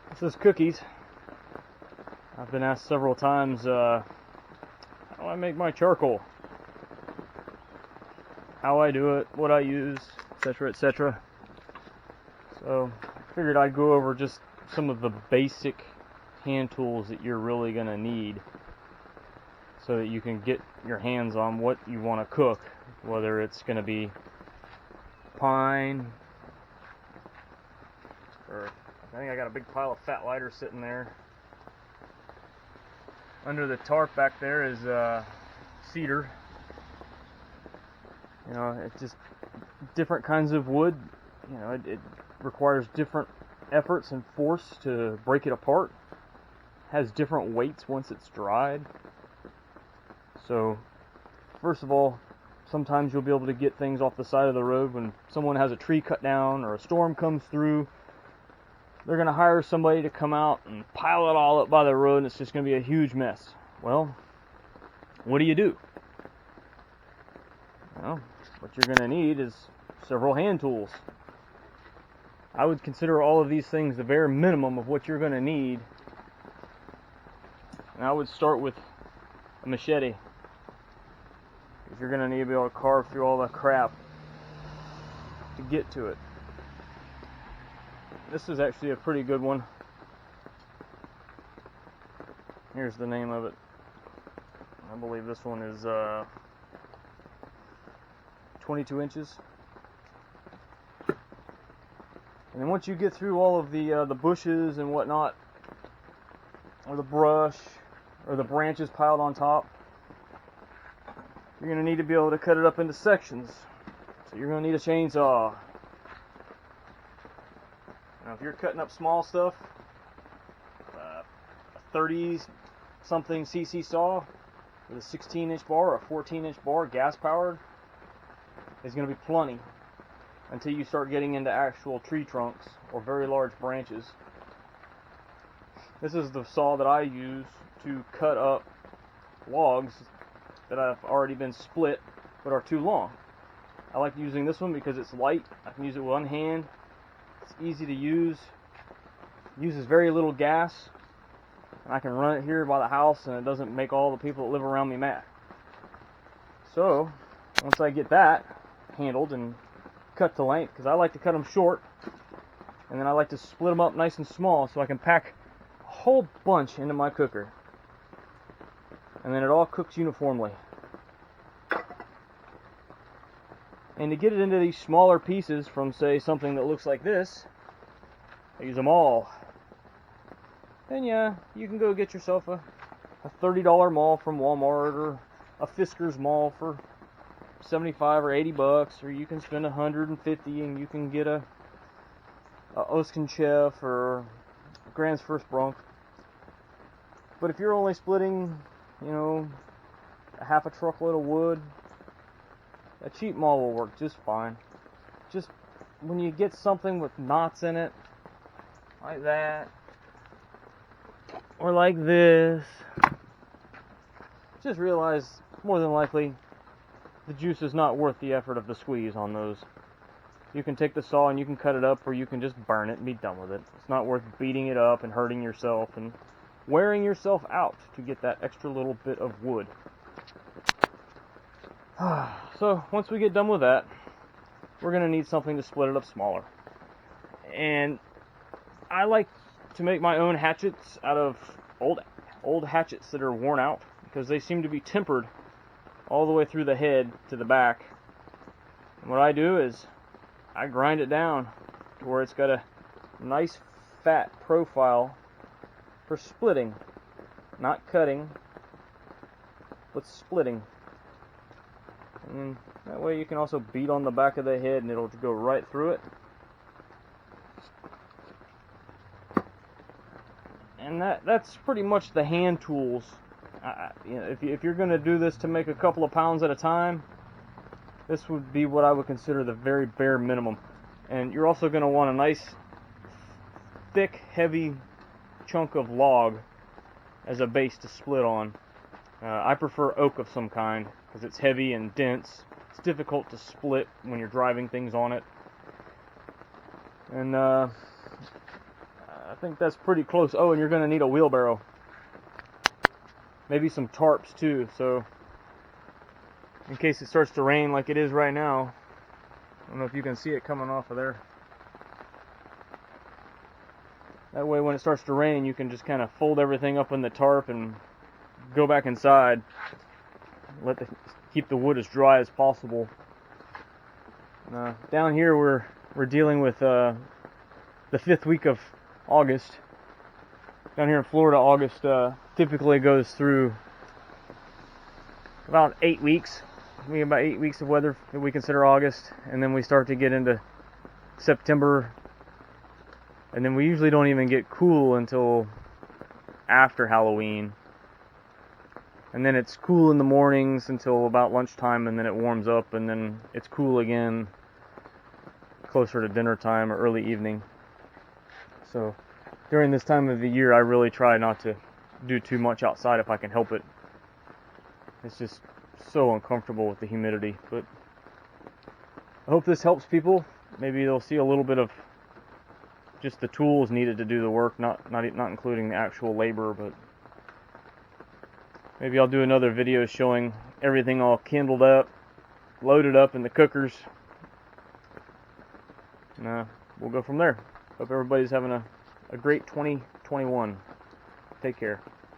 This is Cookies. I've been asked several times, how do I make my charcoal? How I do it, what I use, etc., etc. So I figured I'd go over just some of the basic hand tools that you're really going to need so that you can get your hands on what you want to cook, whether it's going to be pine, or I think I got a big pile of fat lighter sitting there. Under the tarp back there is cedar. You know, it's just different kinds of wood. You know, it requires different efforts and force to break it apart. Has different weights once it's dried. So, first of all, sometimes you'll be able to get things off the side of the road when someone has a tree cut down or a storm comes through. They're going to hire somebody to come out and pile it all up by the road, and it's just going to be a huge mess. Well, what do you do? Well, what you're going to need is several hand tools. I would consider all of these things the bare minimum of what you're going to need. And I would start with a machete, because you're going to need to be able to carve through all the crap to get to it. This is actually a pretty good one. Here's the name of it. I believe this one is 22 inches. And then once you get through all of the bushes and whatnot, or the brush, or the branches piled on top, you're going to need to be able to cut it up into sections. So you're going to need a chainsaw. Now, if you're cutting up small stuff, a 30-something cc saw with a 16-inch bar or a 14-inch bar, gas-powered, is going to be plenty until you start getting into actual tree trunks or very large branches. This is the saw that I use to cut up logs that have already been split but are too long. I like using this one because it's light. I can use it with one hand. It's easy to use. Uses very little gas. And I can run it here by the house and it doesn't make all the people that live around me mad. So, once I get that handled and cut to length, because I like to cut them short, and then I like to split them up nice and small so I can pack a whole bunch into my cooker. And then it all cooks uniformly. And to get it into these smaller pieces from, say, something that looks like this, I use them all. Then yeah, you can go get yourself a $30 maul from Walmart, or a Fiskars maul for 75 or 80 bucks, or you can spend 150 and you can get a Oskin Chef or Grand's First Bronc. But if you're only splitting, you know, a half a truckload of wood, a cheap maul will work just fine. Just when you get something with knots in it, like that, or like this, just realize more than likely the juice is not worth the effort of the squeeze on those. You can take the saw and you can cut it up, or you can just burn it and be done with it. It's not worth beating it up and hurting yourself and wearing yourself out to get that extra little bit of wood. So once we get done with that, we're going to need something to split it up smaller. And I like to make my own hatchets out of old hatchets that are worn out, because they seem to be tempered all the way through the head to the back. And what I do is I grind it down to where it's got a nice fat profile for splitting, not cutting, but splitting. And that way you can also beat on the back of the head and it'll go right through it. And that's pretty much the hand tools. You know, if you're going to do this to make a couple of pounds at a time, this would be what I would consider the very bare minimum. And you're also going to want a nice, thick, heavy chunk of log as a base to split on. I prefer oak of some kind because it's heavy and dense. It's difficult to split when you're driving things on it. And think that's pretty close. Oh, and you're going to need a wheelbarrow. Maybe some tarps too, so in case it starts to rain like it is right now. I don't know if you can see it coming off of there. That way when it starts to rain, you can just kind of fold everything up in the tarp and go back inside. Keep the wood as dry as possible. Down here we're dealing with the 5th week of August. Down here in Florida, August typically goes through about 8 weeks. We have about 8 weeks of weather that we consider August, and then we start to get into September, and then we usually don't even get cool until after Halloween. And then it's cool in the mornings until about lunchtime, and then it warms up, and then it's cool again closer to dinner time or early evening. So during this time of the year, I really try not to do too much outside if I can help it. It's just so uncomfortable with the humidity. But I hope this helps people. Maybe they'll see a little bit of just the tools needed to do the work, not including the actual labor. But maybe I'll do another video showing everything all kindled up, loaded up in the cookers. And we'll go from there. Hope everybody's having a great 2021. Take care.